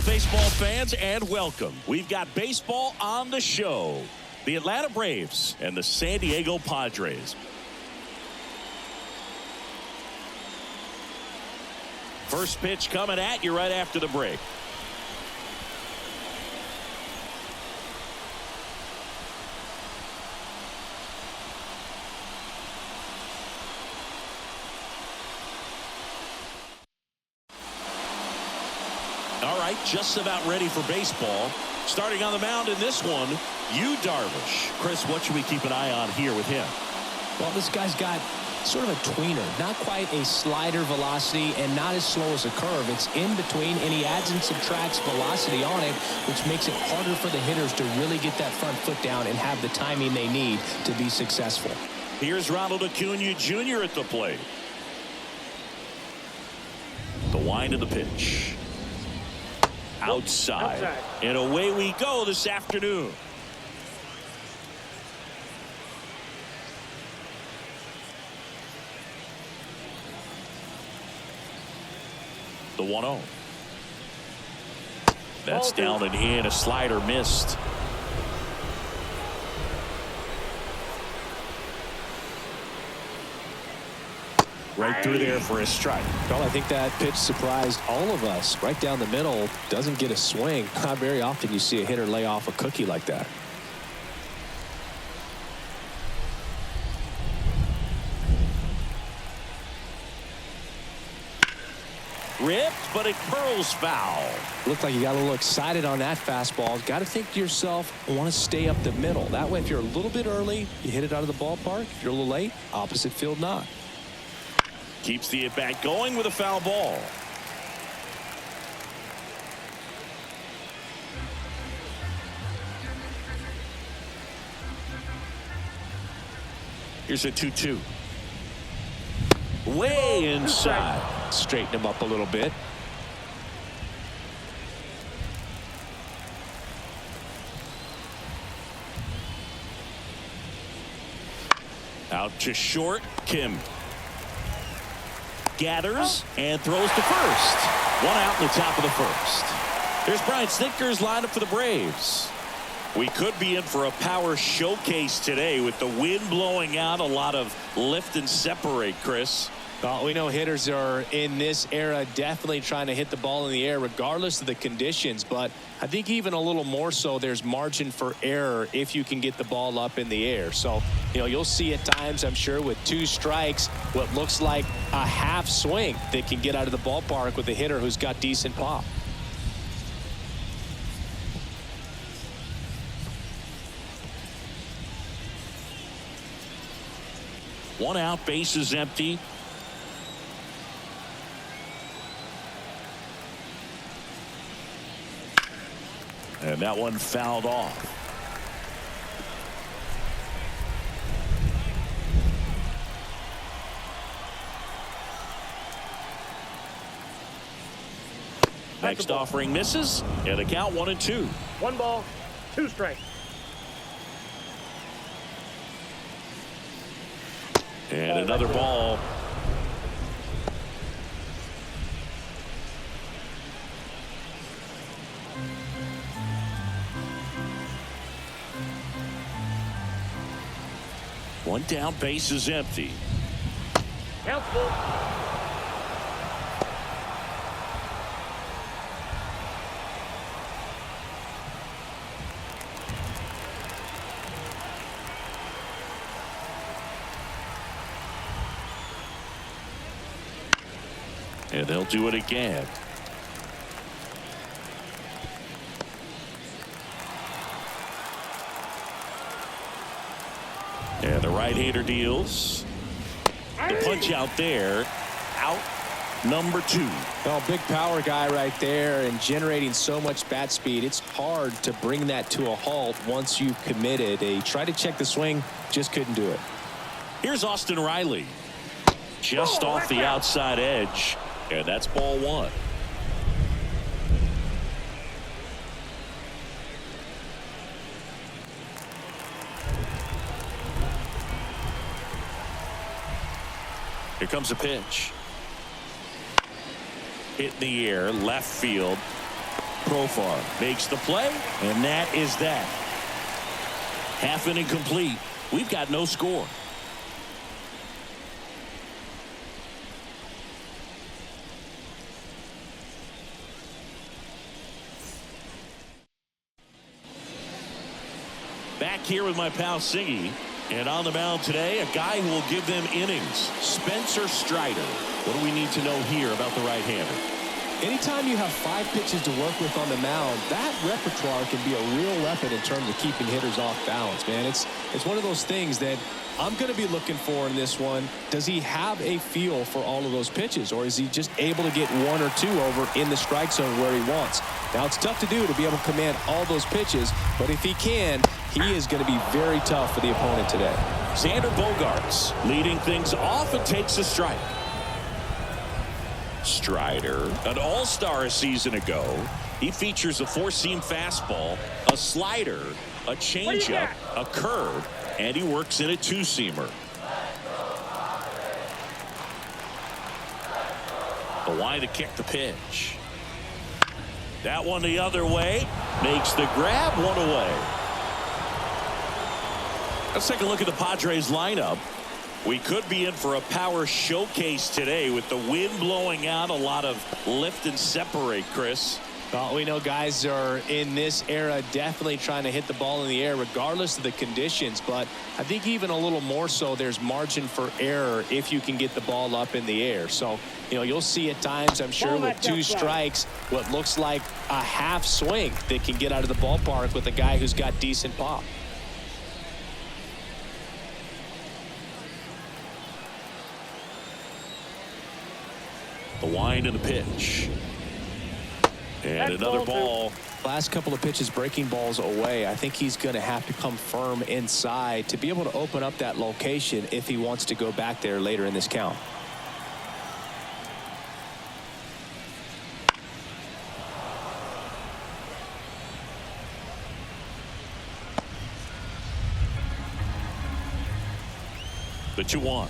Hello, baseball fans, and welcome. We've got baseball on the show. The Atlanta Braves and the San Diego Padres. First pitch coming at you right after the break. All right, just about ready for baseball. Starting on the mound in this one, Darvish. Chris, what should we keep an eye on here with him? Well, this guy's got sort of a tweener, not quite a slider velocity and not as slow as a curve. It's in between, and he adds and subtracts velocity on it, which makes it harder for the hitters to really get that front foot down and have the timing they need to be successful. Here's Ronald Acuna Jr. at the plate. The wind of the pitch. Outside. And away we go this afternoon. The 1-0. That's down and in. A slider missed. Right through there for a strike. Well, I think that pitch surprised all of us. Right down the middle, doesn't get a swing. Not very often you see a hitter lay off a cookie like that. Ripped, but it curls foul. Looked like you got a little excited on that fastball. Got to think to yourself, I want to stay up the middle. That way, if you're a little bit early, you hit it out of the ballpark. If you're a little late, opposite field not. Keeps the at-bat going with a foul ball. Here's a 2-2. Way inside. Straighten him up a little bit. Out to short. Kim gathers and throws to first. One out in the top of the first. There's Brian Snitker's lined up for the Braves. We could be in for a power showcase today with the wind blowing out. A lot of lift and separate, Chris. Well, we know hitters are in this era definitely trying to hit the ball in the air regardless of the conditions, but I think even a little more so there's margin for error if you can get the ball up in the air. So, you'll see at times, I'm sure, with 2 strikes, what looks like a half swing that can get out of the ballpark with a hitter who's got decent pop. One out, bases empty. And that one fouled off. Next offering misses, and the count 1-2. 1 ball, 2 strikes. And another ball. One down, base is empty. Count full. And they'll do it again. And the right-hander deals. The punch out there. Out number 2. Well, big power guy right there and generating so much bat speed. It's hard to bring that to a halt once you've committed. They tried to check the swing, just couldn't do it. Here's Austin Riley. Just off the outside edge. And that's ball 1. Here comes a pitch. Hit in the air, left field. Profar makes the play, and that is that. Half inning complete. We've got no score. Back here with my pal Singy. And on the mound today, a guy who will give them innings, Spencer Strider. What do we need to know here about the right-hander? Anytime you have 5 pitches to work with on the mound, that repertoire can be a real weapon in terms of keeping hitters off balance, man. It's one of those things that I'm going to be looking for in this one. Does he have a feel for all of those pitches, or is he just able to get 1 or 2 over in the strike zone where he wants? Now, it's tough to do to be able to command all those pitches, but if he can, he is going to be very tough for the opponent today. Xander Bogaerts leading things off and takes a strike. Strider, an all-star a season ago. He features a 4-seam fastball, a slider, a changeup, a curve, and he works in a 2-seamer. The line to kick the pitch. That one the other way. Makes the grab, 1 away. Let's take a look at the Padres lineup. We could be in for a power showcase today with the wind blowing out, a lot of lift and separate, Chris. Well, we know guys are in this era definitely trying to hit the ball in the air regardless of the conditions, but I think even a little more so there's margin for error if you can get the ball up in the air. So, you'll see at times, I'm sure, with 2 strikes, what looks like a half swing that can get out of the ballpark with a guy who's got decent pop. The wind and the pitch. And another ball. Last couple of pitches breaking balls away. I think he's going to have to come firm inside to be able to open up that location if he wants to go back there later in this count. The 2-1.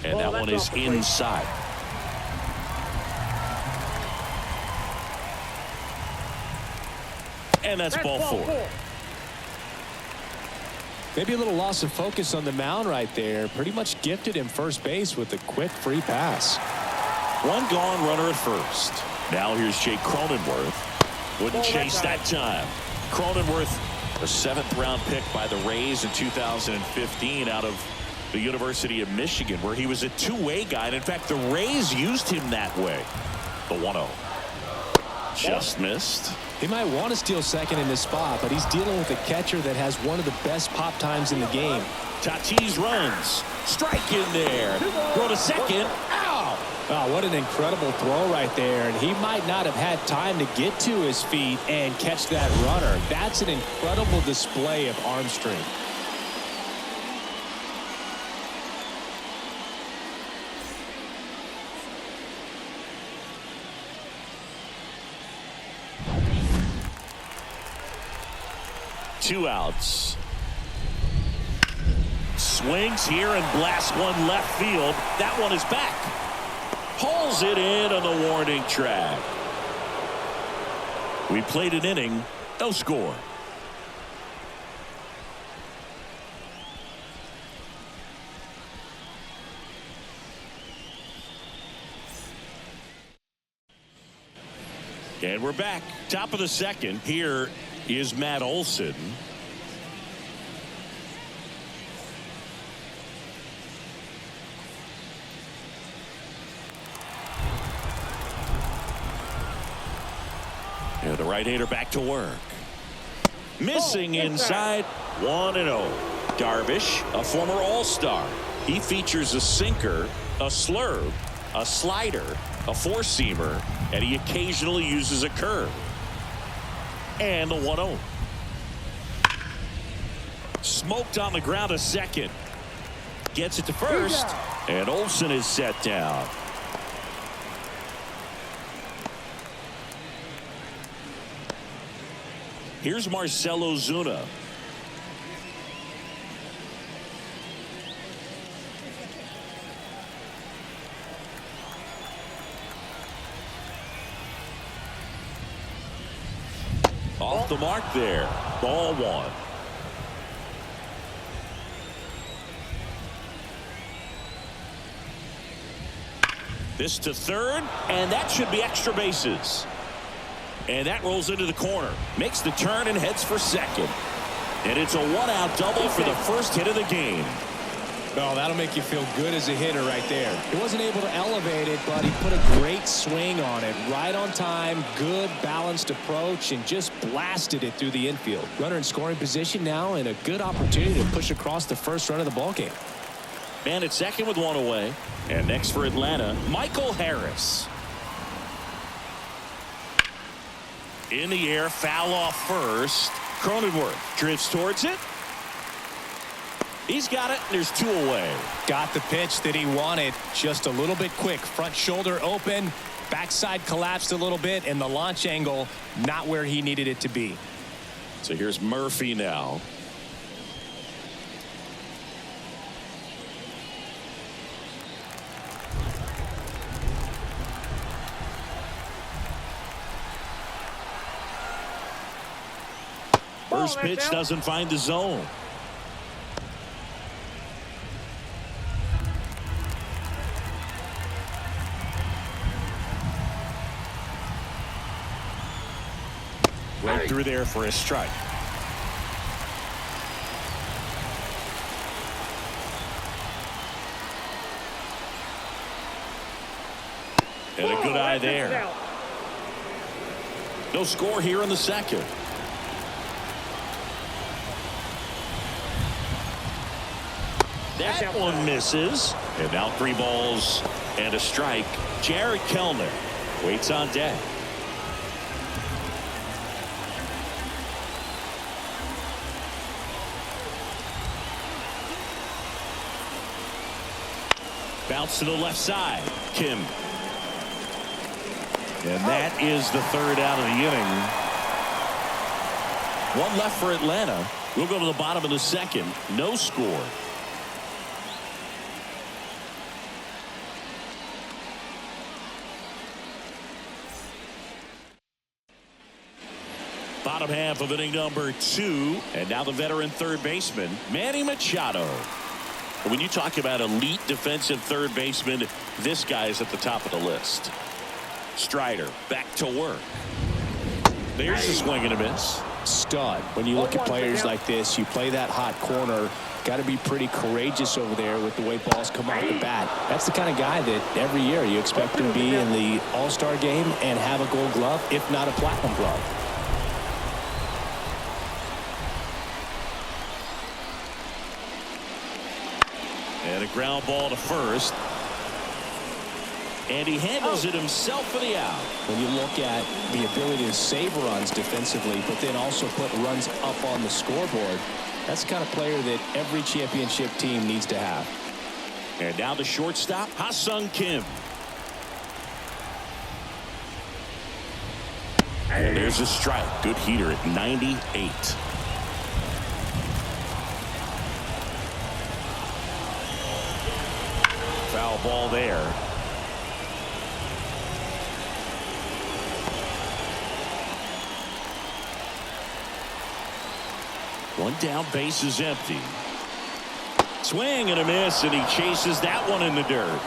And that one is inside. And that's ball 4. Maybe a little loss of focus on the mound right there. Pretty much gifted him first base with a quick free pass. 1 gone, runner at first. Now here's Jake Cronenworth. Wouldn't chase that time. Cronenworth, a 7th-round pick by the Rays in 2015 out of the University of Michigan, where he was a 2-way guy. And in fact, the Rays used him that way. The 1-0. Just missed. He might want to steal second in this spot, but he's dealing with a catcher that has one of the best pop times in the game. Tatis runs. Strike in there. Throw to second. Ow! Wow, what an incredible throw right there. And he might not have had time to get to his feet and catch that runner. That's an incredible display of arm strength. Two outs. Swings here and blasts one left field. That one is back. Pulls it in on the warning track. We played an inning. No score. And we're back. Top of the second. Here is Matt Olson. And the right-hander back to work. Missing inside. 1-0. Darvish, a former All-Star. He features a sinker, a slurve, a slider, a 4-seamer, and he occasionally uses a curve. And the 1-0. Smoked on the ground to second. Gets it to first. And Olson is set down. Here's Marcell Ozuna. Off the mark there. Ball one. This to third, and that should be extra bases. And that rolls into the corner. Makes the turn and heads for second. And it's a one-out double for the first hit of the game. Oh, that'll make you feel good as a hitter right there. He wasn't able to elevate it, but he put a great swing on it. Right on time, good balanced approach, and just blasted it through the infield. Runner in scoring position now, and a good opportunity to push across the first run of the ballgame. Man at second with one away. And next for Atlanta, Michael Harris. In the air, foul off first. Cronenworth drifts towards it. He's got it. There's two away. Got the pitch that he wanted. Just a little bit quick. Front shoulder open. Backside collapsed a little bit. And the launch angle not where he needed it to be. So here's Murphy now. First pitch doesn't find the zone. Right through there for a strike. And a good eye there. No score here in the second. That one misses. And now 3 balls and a strike. Jared Kellner waits on deck. Bounce to the left side. Kim. And that is the third out of the inning. One left for Atlanta. We'll go to the bottom of the second. No score. Bottom half of inning number 2. And now the veteran third baseman, Manny Machado. When you talk about elite defensive third baseman, this guy is at the top of the list. Strider back to work. There's a swing and a miss. Stud. When you look at players like this, you play that hot corner. Got to be pretty courageous over there with the way balls come off the bat. That's the kind of guy that every year you expect him to be in the All-Star game and have a gold glove, if not a platinum glove. And a ground ball to first. And he handles it himself for the out. When you look at the ability to save runs defensively, but then also put runs up on the scoreboard, that's the kind of player that every championship team needs to have. And now the shortstop, Ha-Sung Kim. And there's a strike. Good heater at 98. Foul ball there. One down, base is empty. Swing and a miss, and he chases that one in the dirt.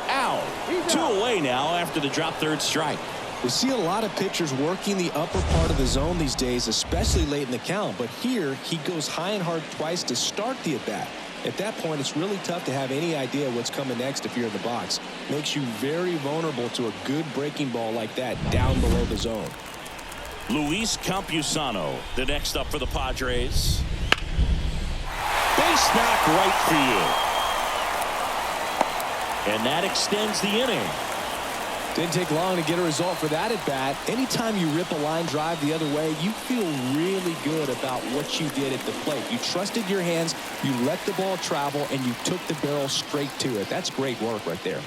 Out. 2 away now after the drop third strike. We see a lot of pitchers working the upper part of the zone these days, especially late in the count. But here, he goes high and hard twice to start the at-bat. At that point, it's really tough to have any idea what's coming next if you're in the box. Makes you very vulnerable to a good breaking ball like that down below the zone. Luis Campusano, the next up for the Padres. Base knock right field. And that extends the inning. Didn't take long to get a result for that at bat. Anytime you rip a line drive the other way, you feel really good about what you did at the plate. You trusted your hands, you let the ball travel, and you took the barrel straight to it. That's great work right there.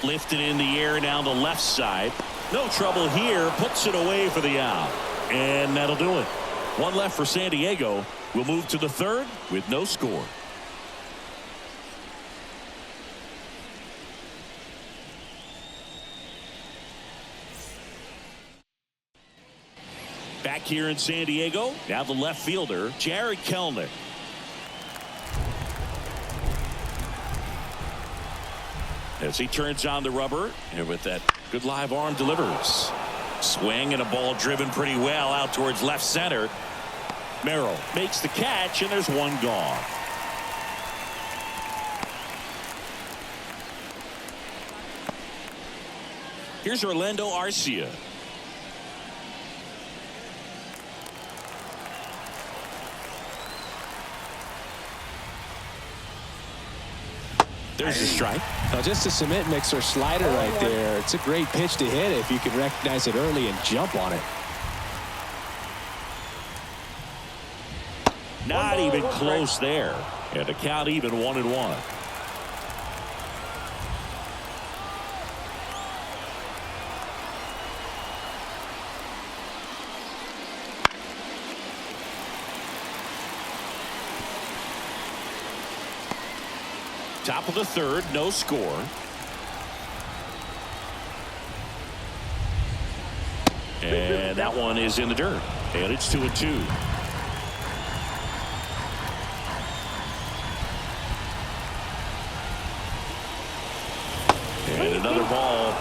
Lifted in the air down the left side. No trouble here. Puts it away for the out. And that'll do it. One left for San Diego. We'll move to the third with no score. Back here in San Diego, now the left fielder, Jared Kelenic. As he turns on the rubber, and with that good live arm delivers. Swing and a ball driven pretty well out towards left center. Merrill makes the catch, and there's one gone. Here's Orlando Arcia. There's a strike. Now just a cement mixer slider right there. It's a great pitch to hit if you can recognize it early and jump on it. Not even close there. And the count even 1-1. Top of the third, no score. And that one is in the dirt. And it's 2-2. And another ball.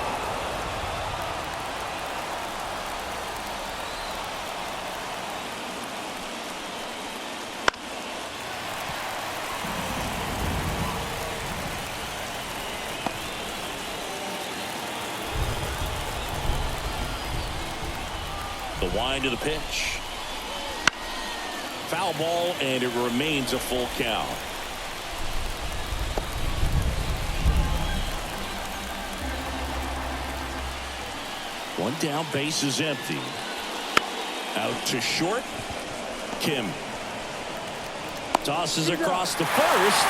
The wind of the pitch. Foul ball, and it remains a full count. One down, base is empty. Out to short. Kim tosses across the first.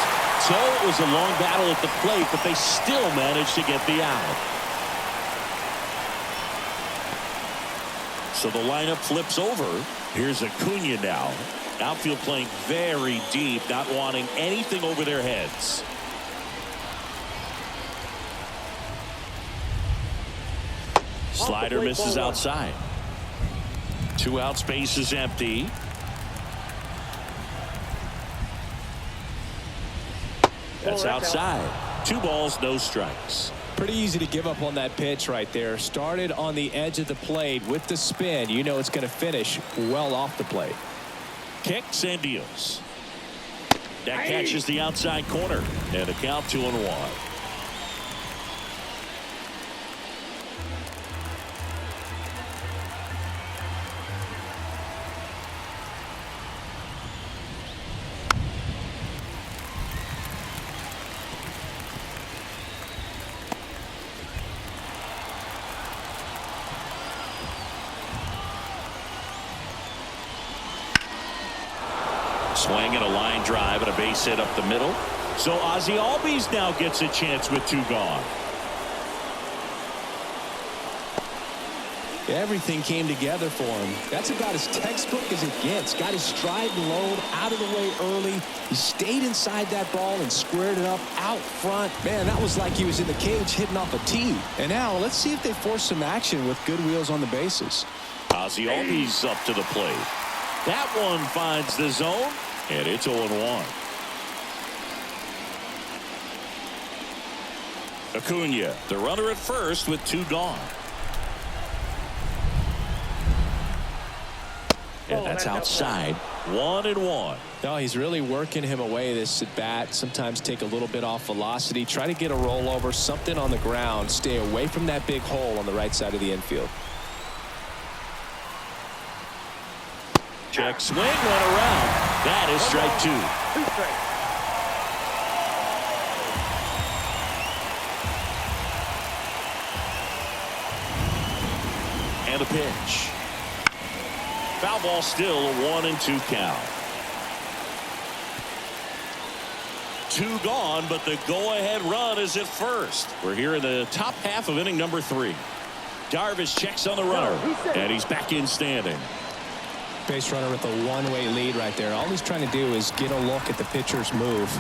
So it was a long battle at the plate, but they still managed to get the out. So the lineup flips over. Here's Acuna now. Outfield playing very deep, not wanting anything over their heads. Slider misses outside. 2 outs, base is empty. That's outside. 2 balls, no strikes. Pretty easy to give up on that pitch right there. Started on the edge of the plate with the spin. You know it's going to finish well off the plate. Kicks and deals. That catches the outside corner. And a count 2-1. Swing and a line drive and a base hit up the middle. So Ozzie Albies now gets a chance with 2 gone. Everything came together for him. That's about as textbook as it gets. Got his stride and load out of the way early. He stayed inside that ball and squared it up out front. Man, that was like he was in the cage hitting off a tee. And now let's see if they force some action with good wheels on the bases. Ozzie Albies up to the plate. That one finds the zone, and it's 0-1. Acuna, the runner at first with 2 gone. And that's outside. 1-1. No, he's really working him away this at bat. Sometimes take a little bit off velocity. Try to get a rollover, something on the ground. Stay away from that big hole on the right side of the infield. Check swing, went around. That is strike 2. 2 strikes. And a pitch. Foul ball, still a 1-2 count. 2 gone, but the go-ahead run is at first. We're here in the top half of inning number 3. Darvish checks on the runner, and he's back in standing. Base runner with a one-way lead right there. All he's trying to do is get a look at the pitcher's move.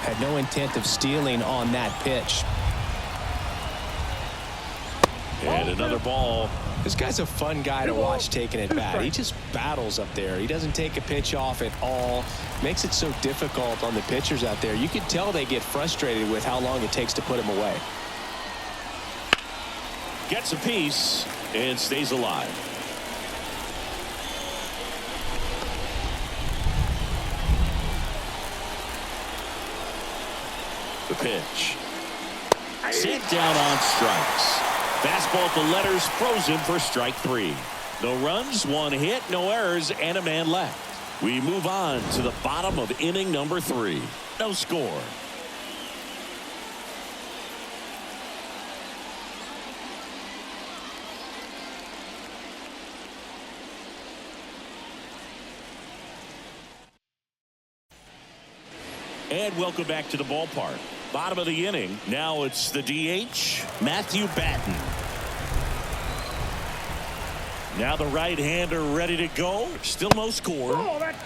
Had no intent of stealing on that pitch. And another ball. This guy's a fun guy to watch taking it bat. He just battles up there. He doesn't take a pitch off at all. Makes it so difficult on the pitchers out there. You can tell they get frustrated with how long it takes to put him away. Gets a piece and stays alive. The pitch. Sent down on strikes. Fastball at the letters, frozen for strike 3. No runs, 1 hit, no errors, and a man left. We move on to the bottom of inning number 3. No score. And welcome back to the ballpark. Bottom of the inning. Now it's the DH, Matthew Batten. Now the right-hander ready to go. Still no score.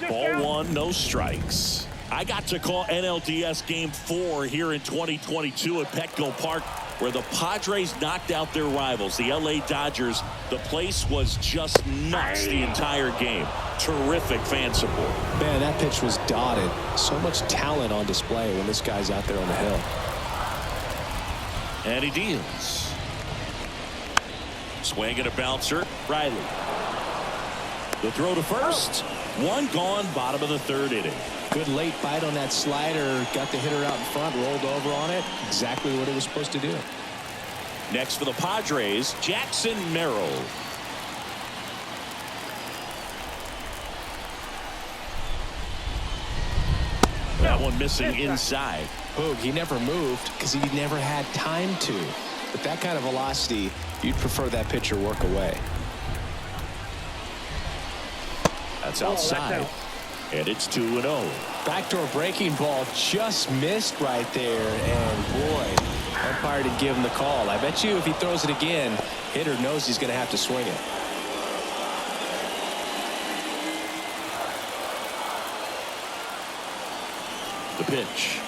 Ball 1, no strikes. I got to call NLDS Game 4 here in 2022 at Petco Park, where the Padres knocked out their rivals, the LA Dodgers. The place was just nuts the entire game. Terrific fan support. Man, that pitch was dotted. So much talent on display when this guy's out there on the hill. And he deals. Swing and a bouncer. Riley. The throw to first. 1 gone, bottom of the 3rd inning. Good late bite on that slider. Got the hitter out in front, rolled over on it. Exactly what it was supposed to do. Next for the Padres, Jackson Merrill. That one missing inside. Boog, he never moved because he never had time to. With that kind of velocity, you'd prefer that pitcher work away. That's outside. And it's 2-0. Backdoor breaking ball just missed right there. And boy, umpire didn't give him the call. I bet you if he throws it again, hitter knows he's going to have to swing it. The pitch.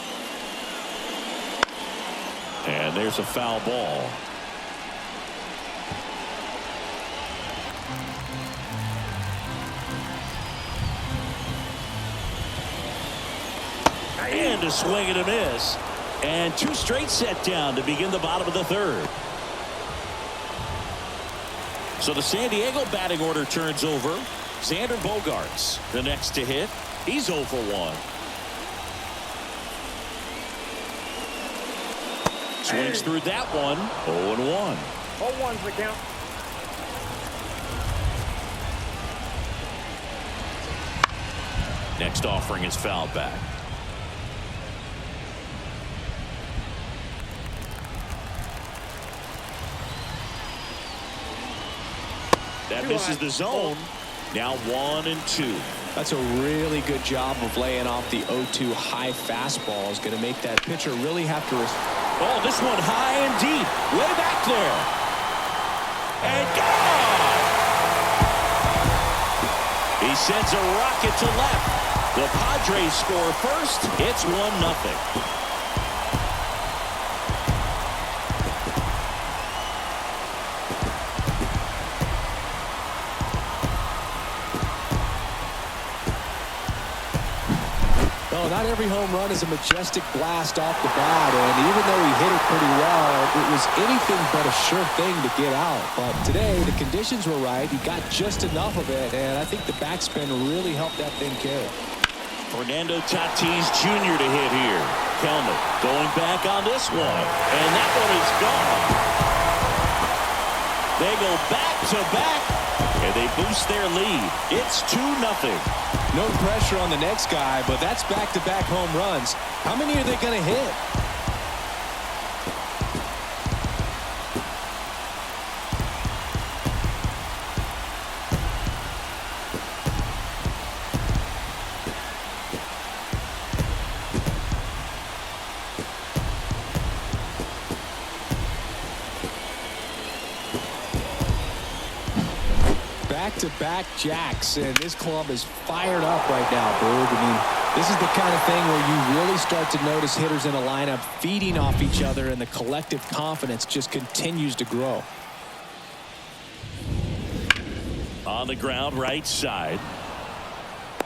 And there's a foul ball. And a swing and a miss. And 2 straight set down to begin the bottom of the 3rd. So the San Diego batting order turns over. Xander Bogaerts, the next to hit. He's 0 for 1. Swings through that one. 0-1. 0-1's the count. Next offering is fouled back. That misses the zone. Now 1-2. That's a really good job of laying off the 0-2 high fastball. Is going to make that pitcher really have to. Oh, this one high and deep. Way back there. And gone! He sends a rocket to left. The Padres score first. It's 1-0. Not every home run is a majestic blast off the bat, and even though he hit it pretty well, it was anything but a sure thing to get out. But today, the conditions were right. He got just enough of it, and I think the backspin really helped that thing carry. Fernando Tatis Jr. to hit here. Kelman going back on this one, and that one is gone. They go back-to-back, and they boost their lead. It's 2-0. No pressure on the next guy, but that's back-to-back home runs. How many are they going to hit? back-to-back jacks, and this club is fired up right now, Boog. I mean, this is the kind of thing where you really start to notice hitters in a lineup feeding off each other, and the collective confidence just continues to grow. On the ground, right side.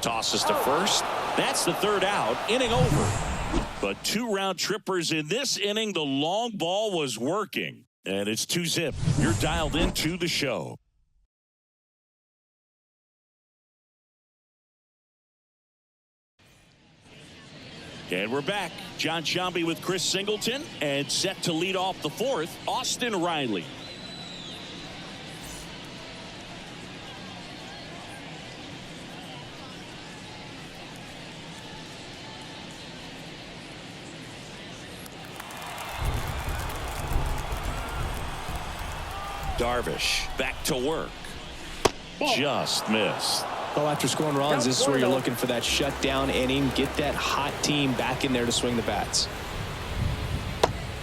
Tosses to first. That's the third out. Inning over. But 2 round trippers in this inning. The long ball was working. And it's 2-zip. You're dialed into the show. And we're back. John Shambi with Chris Singleton. And set to lead off the 4th, Austin Riley. Darvish back to work. Just missed. Well, after scoring runs, this is where you're looking for that shutdown inning. Get that hot team back in there to swing the bats.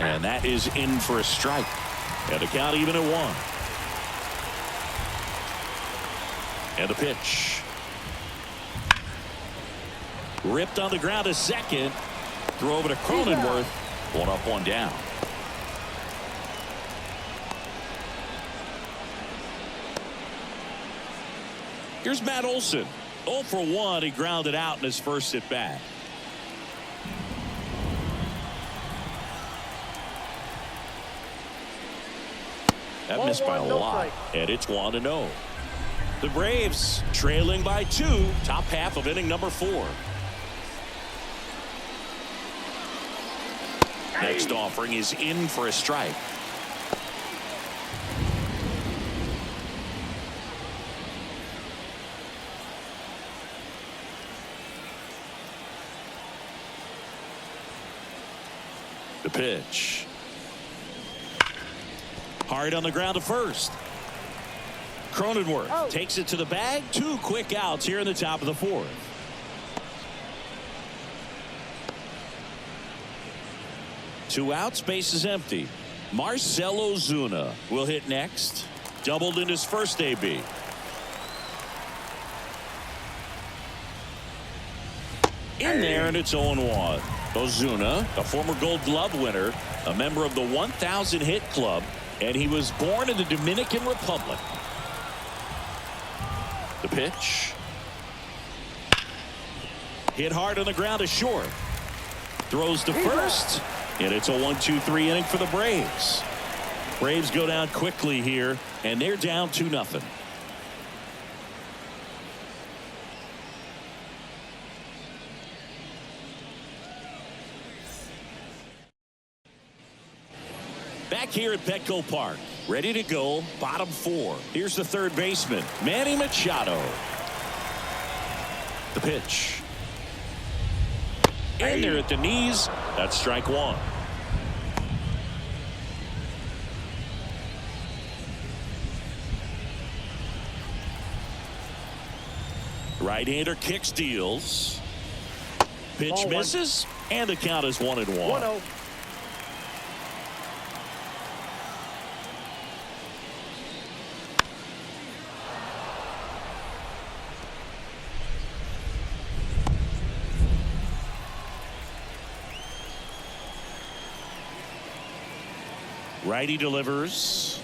And that is in for a strike. And the count even at 1. And the pitch. Ripped on the ground to second. Throw over to Cronenworth. 1 up, 1 down. Here's Matt Olson. 0 for 1. He grounded out in his first at bat. That missed by a lot. And it's 1-0. The Braves trailing by 2. Top half of inning number 4. Next offering is in for a strike. The pitch. Hard on the ground to first. Cronenworth takes it to the bag. 2 quick outs here in the top of the 4th. Two outs, base is empty. Marcell Ozuna will hit next. Doubled in his first AB. In there, and it's 0-1. Ozuna, a former Gold Glove winner, a member of the 1,000 hit club, and he was born in the Dominican Republic. The pitch. Hit hard on the ground to short. Throws to first, and it's a 1-2-3 inning for the Braves. Braves go down quickly here, and they're down 2-0. Back here at Petco Park, ready to go, bottom 4. Here's the third baseman, Manny Machado. The pitch. In there at the knees. That's strike 1. Right-hander kicks, deals. Pitch misses, and the count is 1-1. 1-0. Righty delivers.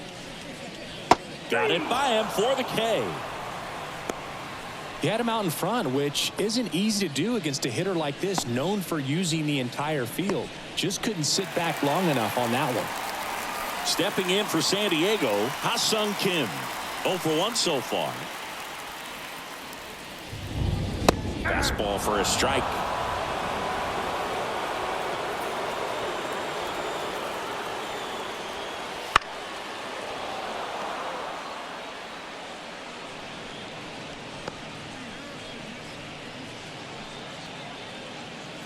Got it by him for the K. He had him out in front, which isn't easy to do against a hitter like this, known for using the entire field. Just couldn't sit back long enough on that one. Stepping in for San Diego, Ha-Sung Kim. 0 for 1 so far. Fastball for a strike.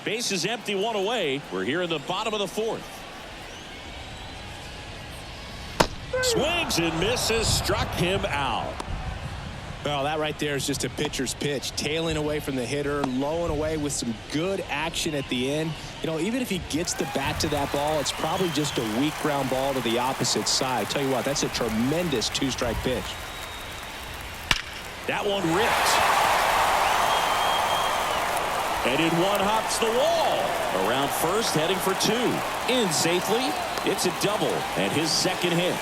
Base is empty, 1 away. We're here in the bottom of the 4th. Swings and misses, struck him out. Well, that right there is just a pitcher's pitch. Tailing away from the hitter, low and away with some good action at the end. You know, even if he gets the bat to that ball, it's probably just a weak ground ball to the opposite side. Tell you what, that's a tremendous 2-strike pitch. That one ripped. And in one hops the wall. Around first, heading for two. In safely. It's a double and his second hit.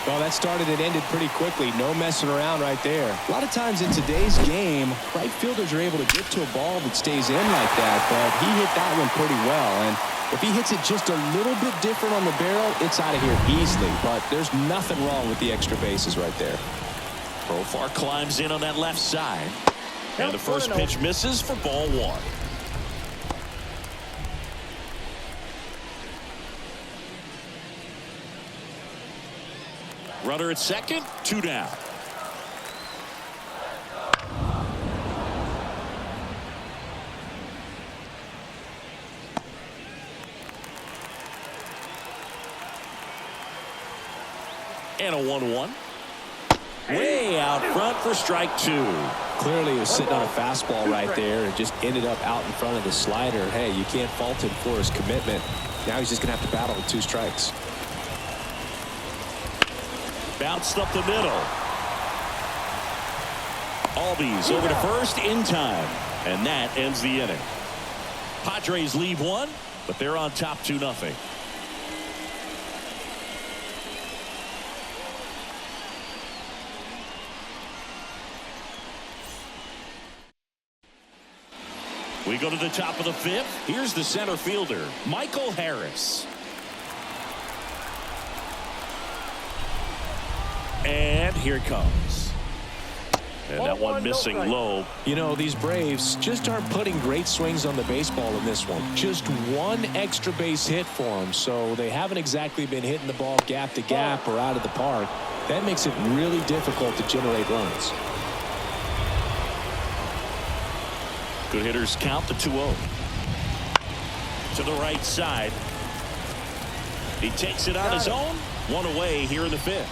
Well, that started and ended pretty quickly. No messing around right there. A lot of times in today's game, right fielders are able to get to a ball that stays in like that, but he hit that one pretty well. And if he hits it just a little bit different on the barrel, it's out of here easily. But there's nothing wrong with the extra bases right there. Profar climbs in on that left side. And the first pitch misses for ball one. Runner at second, two down. And a 1-1. Way out front for strike two. Clearly he was sitting on a fastball right there and just ended up out in front of the slider. Hey, you can't fault him for his commitment. Now he's just going to have to battle with two strikes. Bounced up the middle. Albies over to first in time. And that ends the inning. Padres leave one, but they're on top 2-0. We go to the top of the fifth. Here's the center fielder, Michael Harris. And here it comes. And that one missing low. You know, these Braves just aren't putting great swings on the baseball in this one. Just one extra base hit for them, so they haven't exactly been hitting the ball gap to gap or out of the park. That makes it really difficult to generate runs. Good hitters count the 2-0. To the right side. He takes it on his own. One away here in the fifth.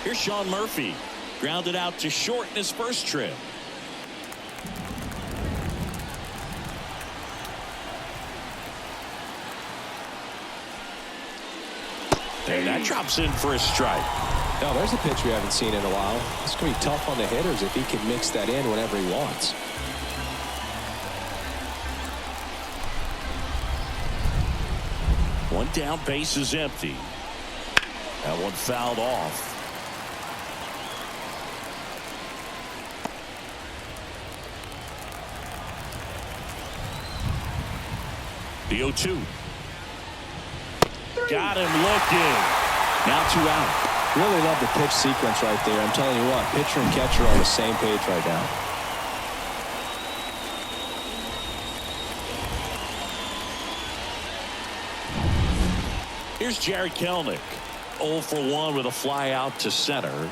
Here's Sean Murphy. Grounded out to short in his first trip. And that drops in for a strike. Now, there's a pitch we haven't seen in a while. It's going to be tough on the hitters if he can mix that in whenever he wants. One down, base is empty. That one fouled off. The 0-2. Got him looking. Now 2 out. Really love the pitch sequence right there. I'm telling you what, pitcher and catcher are on the same page right now. Here's Jared Kelenic. 0 for 1 with a fly out to center.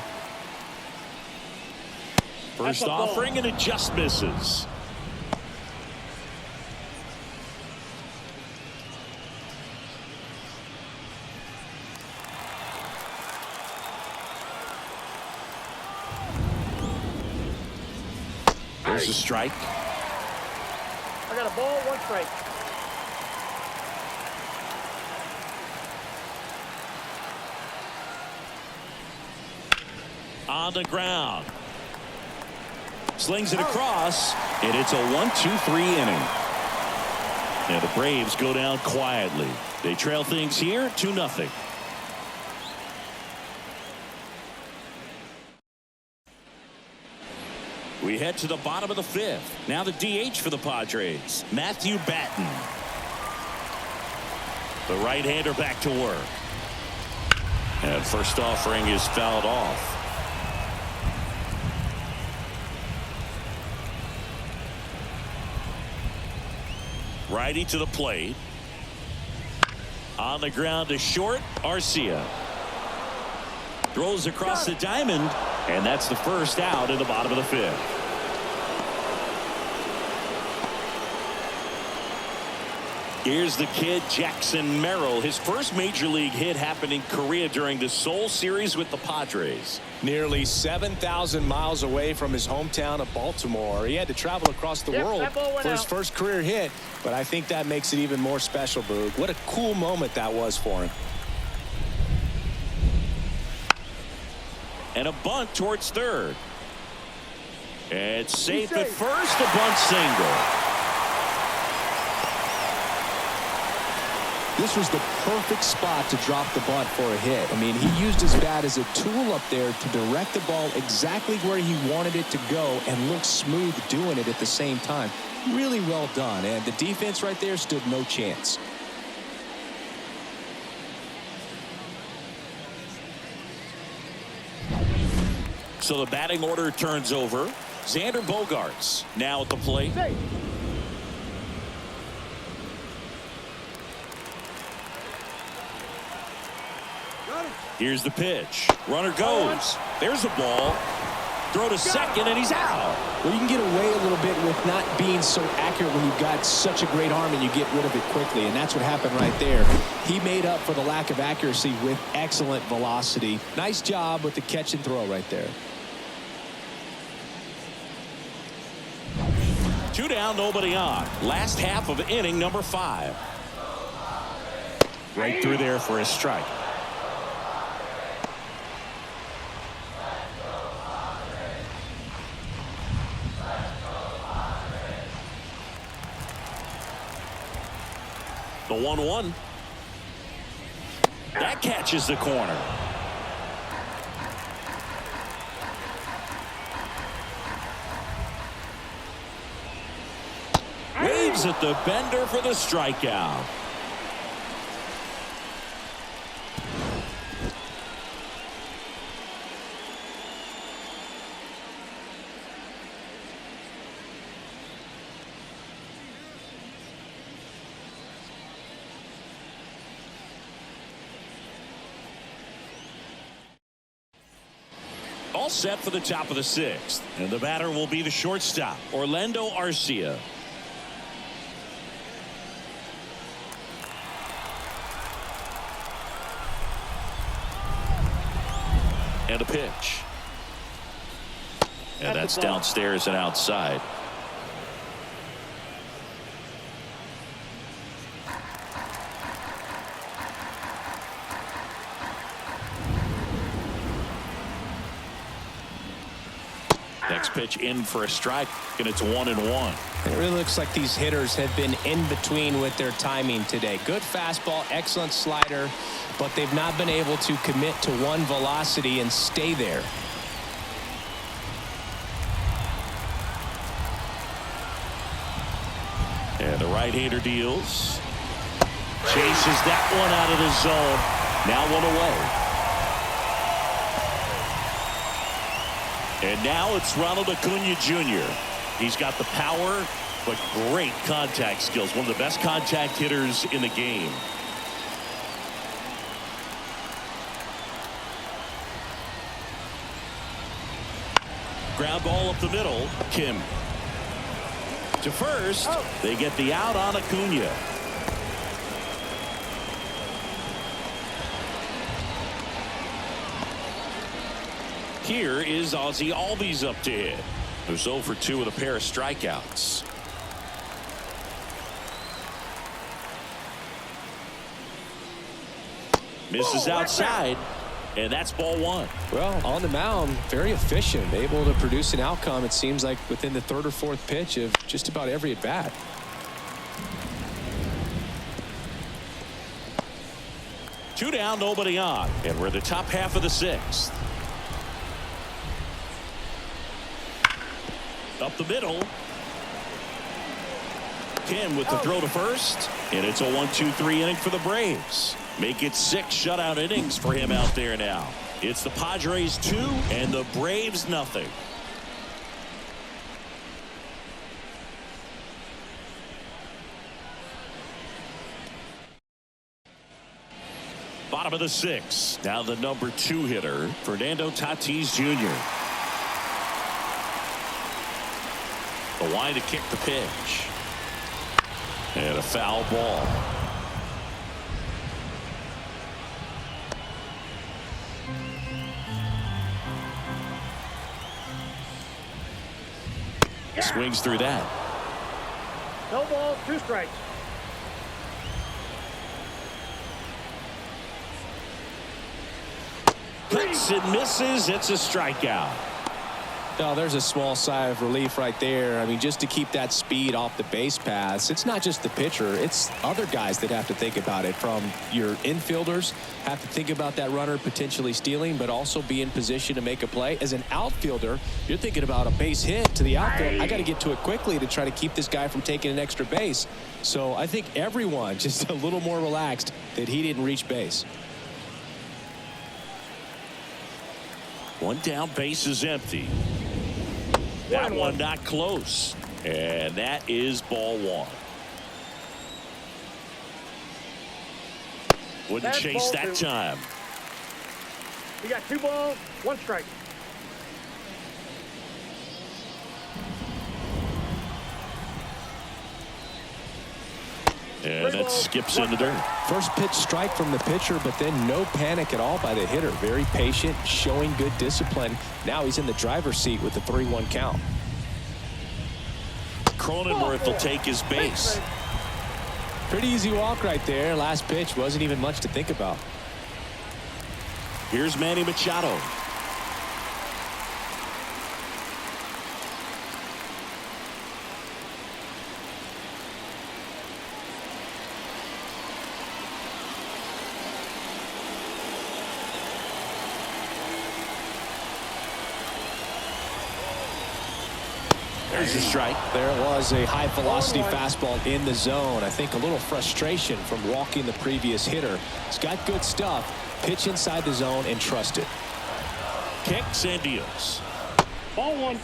First offering and it just misses. There's a strike. I got a ball, 1 strike. On the ground. Slings it across, and it's a 1-2-3 inning. And the Braves go down quietly. They trail things here 2-0. We head to the bottom of the fifth. Now the DH for the Padres, Matthew Batten. The right-hander back to work. And first offering is fouled off. Righty to the plate. On the ground to short, Arcia. Throws across the diamond, and that's the first out in the bottom of the fifth. Here's the kid, Jackson Merrill. His first major league hit happened in Korea during the Seoul series with the Padres. Nearly 7,000 miles away from his hometown of Baltimore. He had to travel across the world for his first career hit, but I think that makes it even more special, Boog. What a cool moment that was for him. And a bunt towards third. It's safe at first. A bunt single. This was the perfect spot to drop the bunt for a hit. I mean, he used his bat as a tool up there to direct the ball exactly where he wanted it to go and look smooth doing it at the same time. Really well done. And the defense right there stood no chance. So the batting order turns over. Xander Bogaerts now at the plate. Here's the pitch. Runner goes. There's the ball. Throw to second, and he's out. Well, you can get away a little bit with not being so accurate when you've got such a great arm and you get rid of it quickly, and that's what happened right there. He made up for the lack of accuracy with excellent velocity. Nice job with the catch and throw right there. 2 down, nobody on. Last half of inning number 5. Right through there for a strike. The 1-1. That catches the corner. Waves at the bender for the strikeout. All set for the top of the 6th. And the batter will be the shortstop, Orlando Arcia. And a pitch. And that's downstairs and outside. Next pitch in for a strike, and it's 1-1. It really looks like these hitters have been in between with their timing today. Good fastball, excellent slider, but they've not been able to commit to one velocity and stay there. And the right-hander deals. Chases that one out of the zone. Now 1 away. And now it's Ronald Acuna Jr. He's got the power, but great contact skills. One of the best contact hitters in the game. Ground ball up the middle. Kim. To first. They get the out on Acuna. Here is Ozzie Albies up to hit. Who's 0 for 2 with a pair of strikeouts. Misses outside, and that's ball 1. Well, on the mound, very efficient, able to produce an outcome, it seems like, within the 3rd or 4th pitch of just about every at bat. Two down, nobody on, and we're in the top half of the 6th. Up the middle. Kim with the throw to first, and it's a 1-2-3 inning for the Braves. Make it 6 shutout innings for him out there now. It's the Padres 2 and the Braves nothing. Bottom of the 6th. Now the number 2 hitter, Fernando Tatis Jr. The line to kick the pitch. And a foul ball. Swings through that. No balls, 2 strikes. Cut swings and misses. It's a strikeout. Oh, there's a small sigh of relief right there. I mean, just to keep that speed off the base paths. It's not just the pitcher. It's other guys that have to think about it. From your infielders have to think about that runner potentially stealing, but also be in position to make a play. As an outfielder, you're thinking about a base hit to the outfield. I got to get to it quickly to try to keep this guy from taking an extra base. So I think everyone just a little more relaxed that he didn't reach base. One down, base is empty. That one not close. And that is ball one. Wouldn't chase that time. You got 2 balls, 1 strike. And that skips in the dirt. First pitch strike from the pitcher, but then no panic at all by the hitter. Very patient, showing good discipline. Now he's in the driver's seat with the 3-1 count. Cronenworth will take his base. Pretty easy walk right there. Last pitch wasn't even much to think about. Here's Manny Machado. There's a strike. There was a high velocity fastball in the zone. I think a little frustration from walking the previous hitter. He's got good stuff. Pitch inside the zone and trust it. Kicks and deals. Ball 1.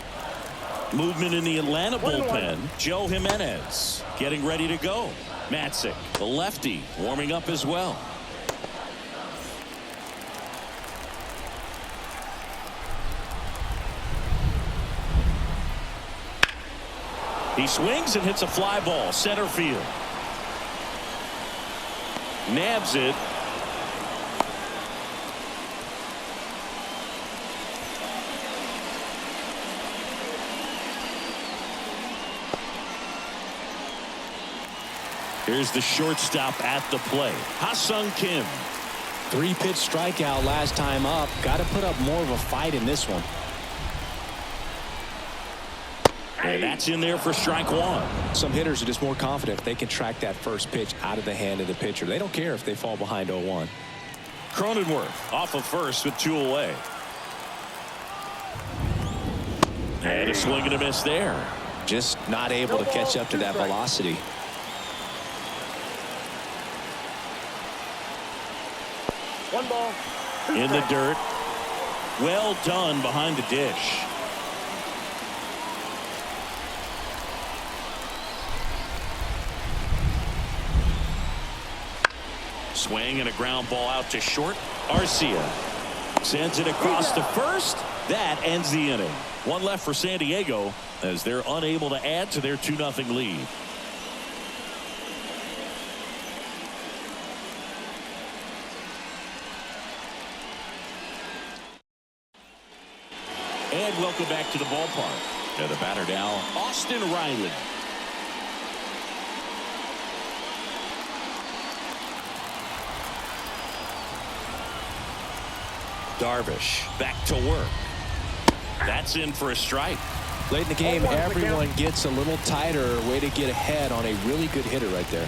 Movement in the Atlanta bullpen. Joe Jimenez getting ready to go. Matzik, the lefty, warming up as well. He swings and hits a fly ball center field. Nabs it. Here's the shortstop at the plate. Ha-Sung Kim. 3-pitch strikeout last time up. Got to put up more of a fight in this one. And that's in there for strike 1. Some hitters are just more confident if they can track that first pitch out of the hand of the pitcher. They don't care if they fall behind 0-1. Cronenworth off of first with 2 away. And a swing and a miss there. Just not able to catch up to that velocity. One ball. In the dirt. Well done behind the dish. Swing and a ground ball out to short. Arcia sends it across to first. That ends the inning. One left for San Diego as they're unable to add to their 2-0 lead. And welcome back to the ballpark. Now the batter now, Austin Riley. Darvish back to work. That's in for a strike. Late in the game, everyone gets a little tighter. Way to get ahead on a really good hitter right there.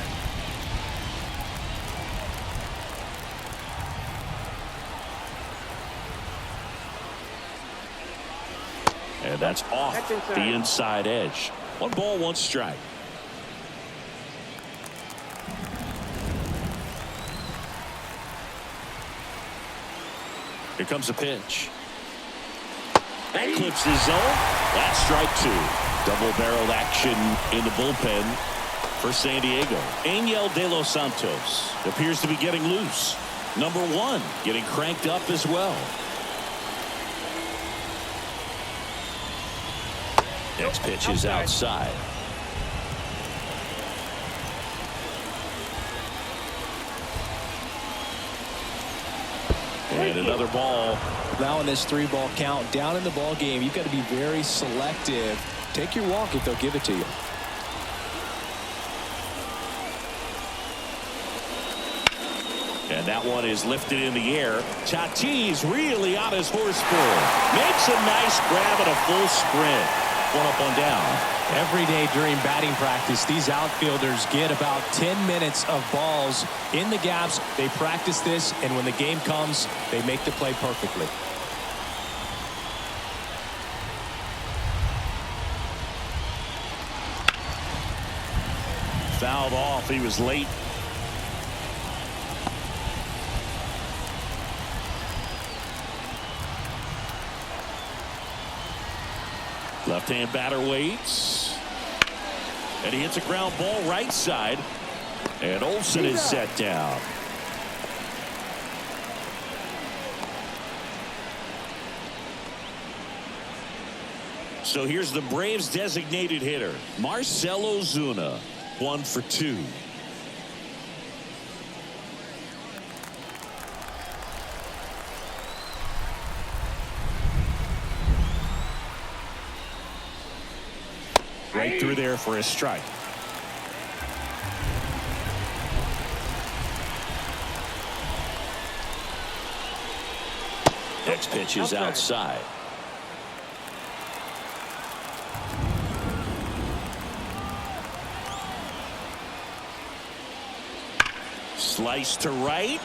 And that's off the inside edge. 1 ball, 1 strike. Here comes a pitch. That clips the zone. That's strike 2. Double-barreled action in the bullpen for San Diego. Angel De Los Santos appears to be getting loose. Number 1 getting cranked up as well. Next pitch is outside. And another ball. Now in this 3-ball count, down in the ball game, you've got to be very selective. Take your walk if they'll give it to you. And that one is lifted in the air. Tatis really on his horse for it. Makes a nice grab at a full sprint. One up, one down. Every day during batting practice, these outfielders get about 10 minutes of balls in the gaps. They practice this, and when the game comes, they make the play perfectly. Fouled off. He was late. Left-hand batter waits. And he hits a ground ball right side. And Olsen is set down. So here's the Braves designated hitter, Marcell Ozuna, 1 for 2. Right through there for a strike. Next pitch is outside. Slice to right.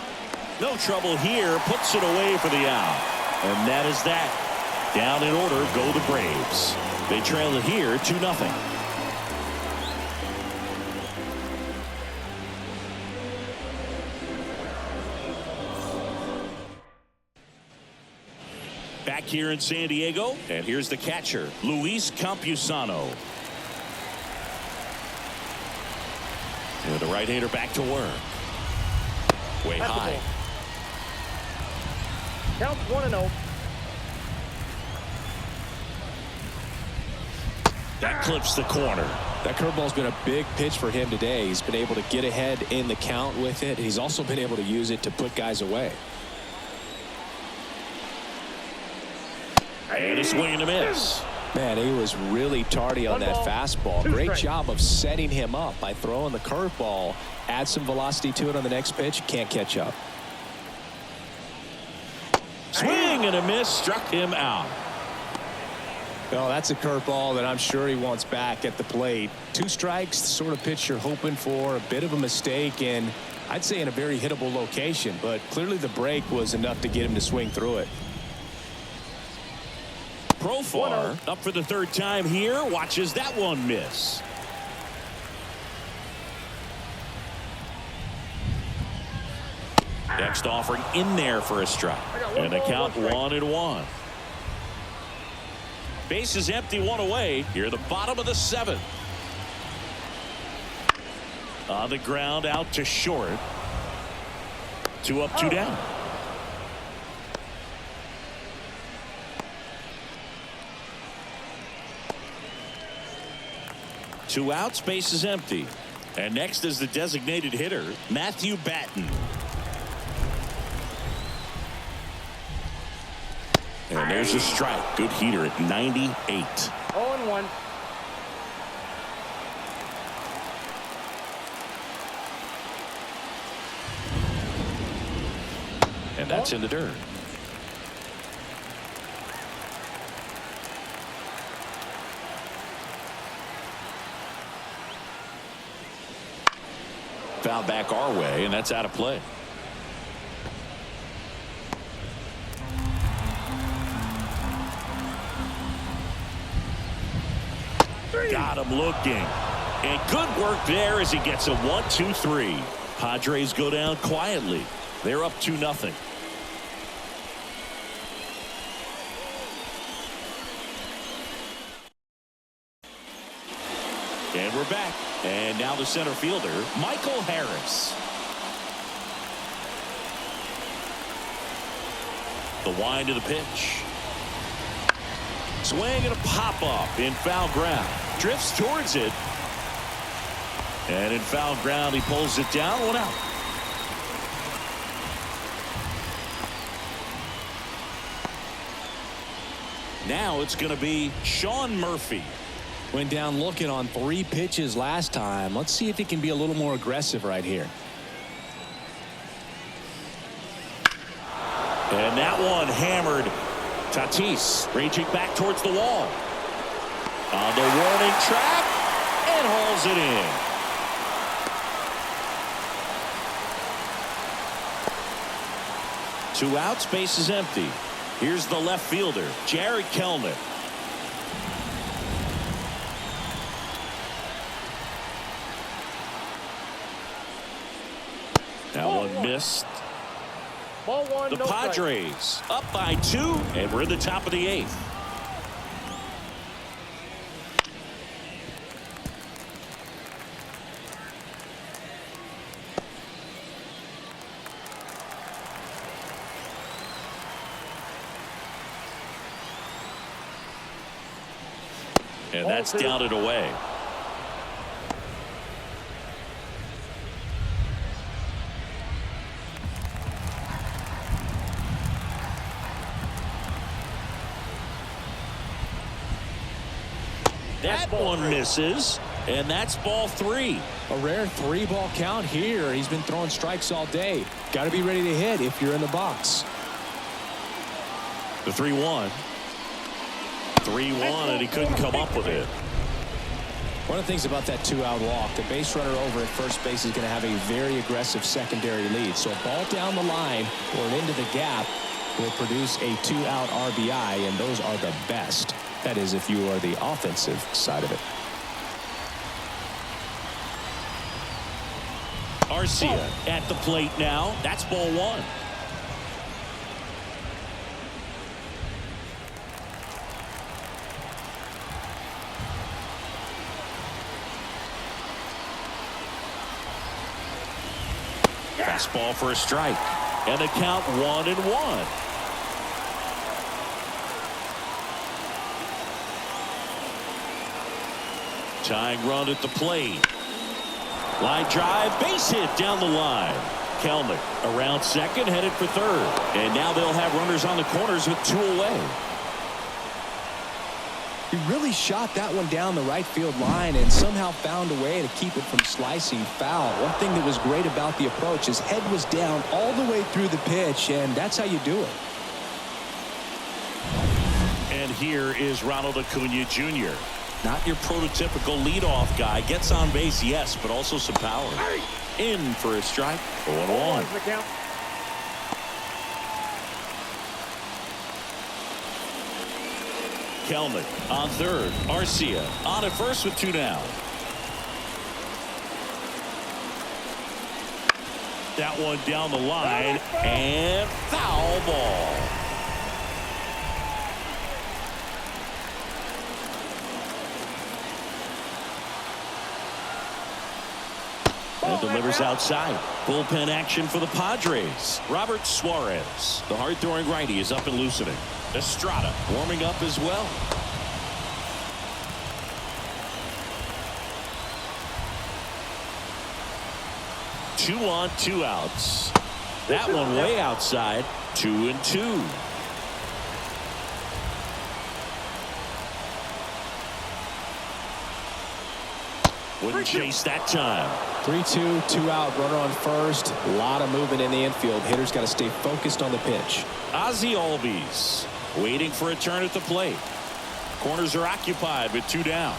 No trouble here. Puts it away for the out. And that is that. Down in order go the Braves. They trail it here 2-0. Back here in San Diego, and here's the catcher, Luis Campusano. And the right-hander back to work. Way high. Count 1-0. That clips the corner. That curveball's been a big pitch for him today. He's been able to get ahead in the count with it. He's also been able to use it to put guys away. And a swing and a miss. Man, he was really tardy on that fastball. Great job of setting him up by throwing the curveball. Add some velocity to it on the next pitch. Can't catch up. Swing and a miss. Struck him out. Well, that's a curveball that I'm sure he wants back at the plate. 2 strikes, the sort of pitch you're hoping for. A bit of a mistake, and I'd say in a very hittable location. But clearly the break was enough to get him to swing through it. Profar up for the 3rd time here. Watches that one miss. Next offering in there for a strike. And the count 1-1. Base is empty, 1 away. Here the bottom of the 7th. On the ground out to short. 2 up, 2 down. Two outs, base is empty. And next is the designated hitter, Matthew Batten. And there's a strike. Good heater at 98. 0-1. And that's in the dirt. Foul back our way, and that's out of play. Got him looking. And good work there as he gets a 1-2-3. Padres go down quietly. They're up 2-0. And we're back. And now the center fielder, Michael Harris. The wind of the pitch. Swing and a pop-up in foul ground. Drifts towards it. And in foul ground, he pulls it down. 1 out. Now it's going to be Sean Murphy. Went down looking on 3 pitches last time. Let's see if he can be a little more aggressive right here. And that one hammered. Tatis raging back towards the wall. On the warning track and hauls it in. Two outs, base is empty. Here's the left fielder, Jared Kelnick. That one missed. Ball one, The no strike. Padres up by 2, and we're in the top of the 8th. And that's down and away. That one misses, and that's ball 3. A rare 3-ball count here. He's been throwing strikes all day. Got to be ready to hit if you're in the box. The 3-1. 3-1, and he couldn't come up with it. One of the things about that 2-out walk, the base runner over at first base is going to have a very aggressive secondary lead. So a ball down the line or into the gap will produce a 2-out RBI, and those are the best. That is, if you are the offensive side of it. Arcia at the plate now. That's ball 1. Fastball for a strike. And the count 1-1. Tying run at the plate. Line drive, base hit down the line. Kelnick around second, headed for third. And now they'll have runners on the corners with 2 away. He really shot that one down the right field line and somehow found a way to keep it from slicing foul. One thing that was great about the approach, his head was down all the way through the pitch, and that's how you do it. And here is Ronald Acuna Jr. Not your prototypical leadoff guy. Gets on base, yes, but also some power. In for a strike. 0-1. Kelnick on third. Arcia on at first with 2 down. That one down the line and foul ball. And delivers outside. Bullpen action for the Padres. Robert Suarez, the hard-throwing righty, is up and loosening. Estrada warming up as well. Two on, 2 outs. That one way outside. 2-2. Wouldn't chase that time. 3-2, 2-out, runner on first. A lot of movement in the infield. Hitters got to stay focused on the pitch. Ozzie Albies waiting for a turn at the plate. Corners are occupied with 2 down.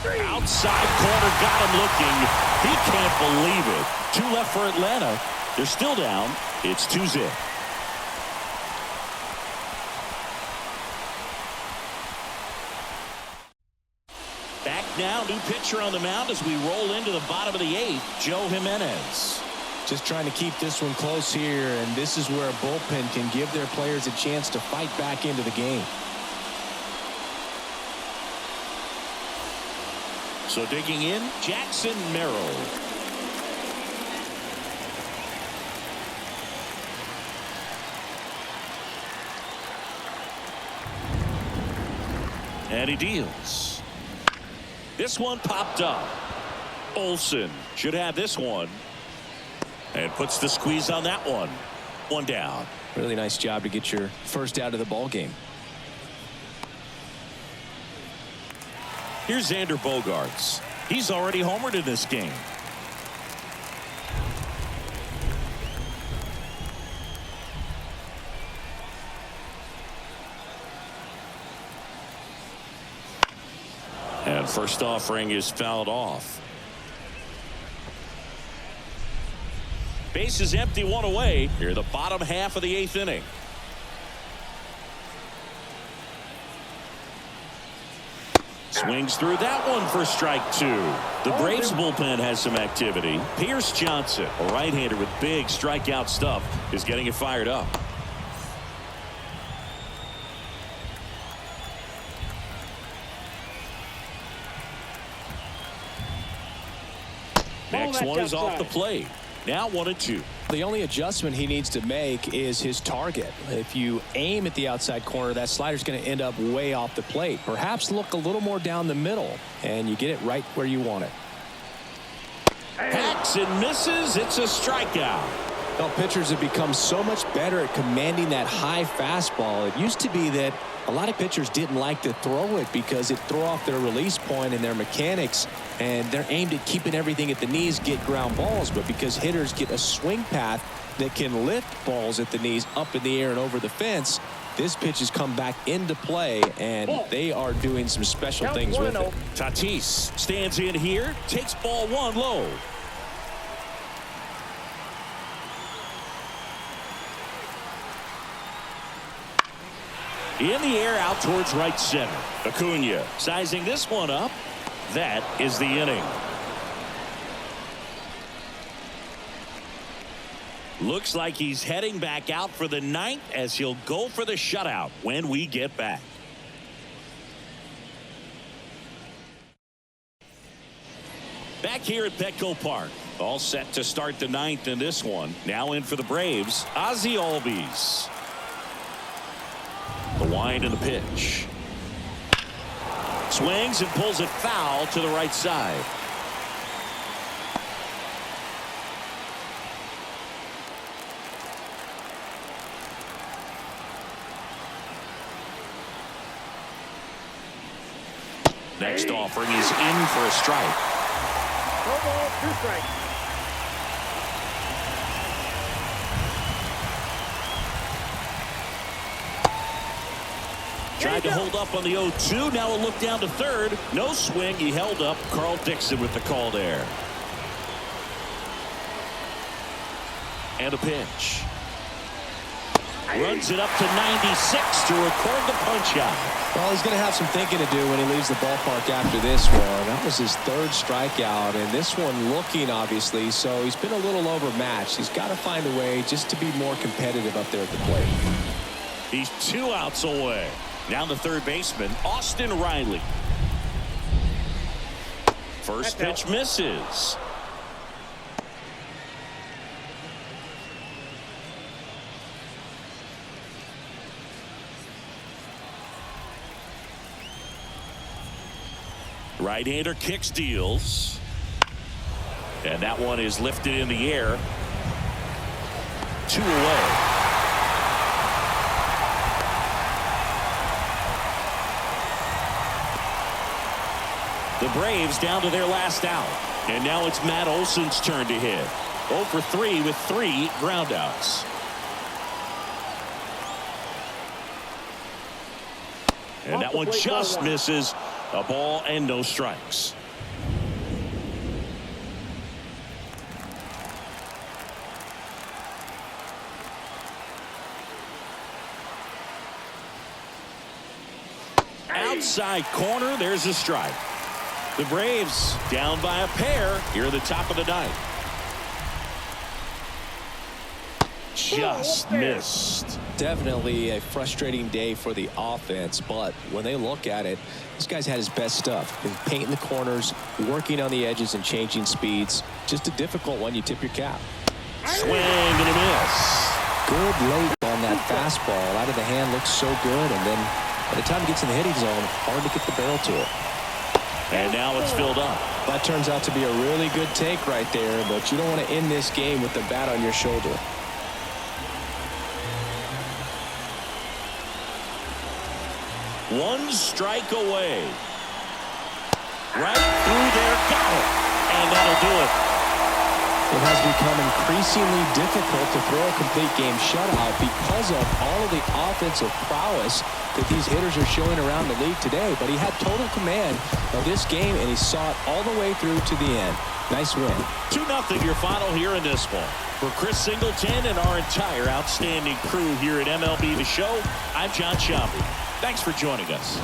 Outside corner, got him looking. He can't believe it. 2 left for Atlanta. They're still down. It's 2-0. Back now, new pitcher on the mound as we roll into the bottom of the 8th, Joe Jimenez. Just trying to keep this one close here, and this is where a bullpen can give their players a chance to fight back into the game. So digging in, Jackson Merrill. And he deals. This one popped up. Olsen should have this one. And puts the squeeze on that one. 1 down. Really nice job to get your first out of the ball game. Here's Xander Bogaerts. He's already homered in this game. And first offering is fouled off. Base is empty, one away. Here, the bottom half of the 8th inning. Swings through that one for strike 2. The Braves bullpen has some activity. Pierce Johnson, a right-hander with big strikeout stuff, is getting it fired up. Next one is off the plate. Now 1-2. The only adjustment he needs to make is his target. If you aim at the outside corner, that slider's going to end up way off the plate. Perhaps look a little more down the middle, and you get it right where you want it. Hacks and misses. It's a strikeout. Well, pitchers have become so much better at commanding that high fastball. It used to be that a lot of pitchers didn't like to throw it because it threw off their release point and their mechanics, and they're aimed at keeping everything at the knees, get ground balls. But because hitters get a swing path that can lift balls at the knees up in the air and over the fence, this pitch has come back into play, and they are doing some special things with it. Tatis stands in here, takes ball 1 low. In the air, out towards right center. Acuna sizing this one up. That is the inning. Looks like he's heading back out for the 9th as he'll go for the shutout when we get back. Back here at Petco Park. All set to start the 9th in this one. Now in for the Braves, Ozzie Albies. The wind and the pitch. Swings and pulls it foul to the right side. Next offering is in for a strike. No ball, 2 strikes. Tried to hold up on the 0-2. Now a look down to third. No swing. He held up. Carl Dixon with the call there. And a pitch. Runs it up to 96 to record the punch out. Well, he's going to have some thinking to do when he leaves the ballpark after this one. That was his 3rd strikeout, and this one looking, obviously, so he's been a little overmatched. He's got to find a way just to be more competitive up there at the plate. He's 2 outs away. Now the third baseman, Austin Riley. First pitch misses. Right-hander kicks, deals. And that one is lifted in the air. 2 away. The Braves down to their last out. And now it's Matt Olson's turn to hit. 0 for 3 with 3 groundouts. And that one just misses. A ball and no strikes. Outside corner, there's a strike. The Braves down by a pair here at the top of the 9th. Just missed. Definitely a frustrating day for the offense, but when they look at it, this guy's had his best stuff. Been painting the corners, working on the edges and changing speeds. Just a difficult one. You tip your cap. Swing and a miss. Good late on that fastball. Out of the hand, looks so good, and then by the time it gets in the hitting zone, hard to get the barrel to it. And now it's filled up. That turns out to be a really good take right there, but you don't want to end this game with the bat on your shoulder. One strike away. Right through there, got it. And that'll do it. It has become increasingly difficult to throw a complete game shutout because of all of the offensive prowess that these hitters are showing around the league today. But he had total command of this game, and he saw it all the way through to the end. Nice win. 2-0 your final here in this one. For Chris Singleton and our entire outstanding crew here at MLB The Show, I'm John Sciambi. Thanks for joining us.